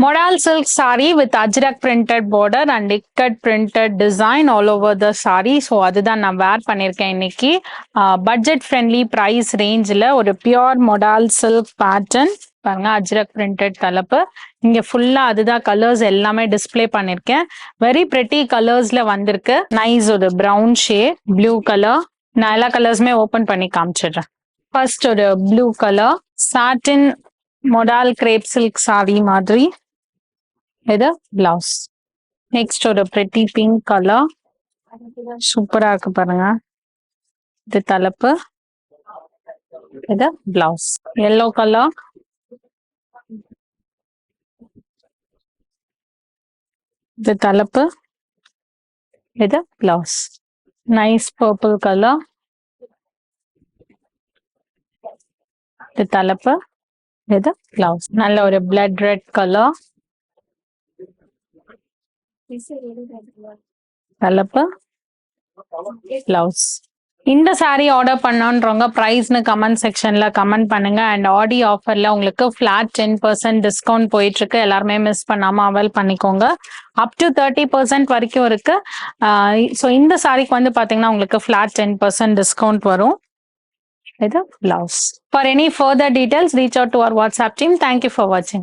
Modal silk saree with ajrak printed border and ikat printed design all over the saree. So அதுதான் நான் வேர் பண்ணியிருக்கேன் இன்னைக்கு. Budget friendly price ரேஞ்சில் ஒரு pure மொடால் silk pattern பாருங்க, Ajrakh printed தலைப்பு. இங்க ஃபுல்லா அதுதான் கலர்ஸ் எல்லாமே டிஸ்பிளே பண்ணிருக்கேன். வெரி பிரிட்டி கலர்ஸ்ல வந்திருக்கு. நைஸ் ஒரு ப்ரௌன் ஷேட், ப்ளூ கலர். நான் எல்லா கலர்ஸுமே ஓபன் பண்ணி காமிச்சிடுறேன். ஃபர்ஸ்ட் ஒரு ப்ளூ கலர் சாட்டின் மொடால் கிரேப் சில்க் சாரி மாதிரி. இது பிளவுஸ். நெக்ஸ்ட் ஒரு பிரிட்டி பிங்க் கலர், சூப்பரா இருக்கு பாருங்க. இது தலைப்பு, இது பிளவுஸ். எல்லோ கலர், இது தலைப்பு, இது பிளவுஸ். நைஸ் பர்பிள் கலர், இது தலைப்பு, இது பிளவுஸ். நல்ல ஒரு பிளட் ரெட் கலர், தலைப்பு, பிளவுஸ். இந்த சாரீ ஆர்டர் பண்ணன்றவங்க பிரைஸ்னு கமெண்ட் செக்ஷன்ல கமெண்ட் பண்ணுங்க. அண்ட் ஆடி ஆஃபர்ல உங்களுக்கு ஃபிளாட் 10% டிஸ்கவுண்ட் போயிட்டு இருக்கு. எல்லாருமே மிஸ் பண்ணாம அவைல் பண்ணிக்கோங்க. அப் டு 30% வரைக்கும் இருக்கு. ஸோ இந்த சாரிக்கு வந்து பாத்தீங்கன்னா உங்களுக்கு ஃபிளாட் 10% டிஸ்கவுண்ட் வரும். இது blouse. For any further details reach out to our WhatsApp team. Thank you for வாட்சிங்.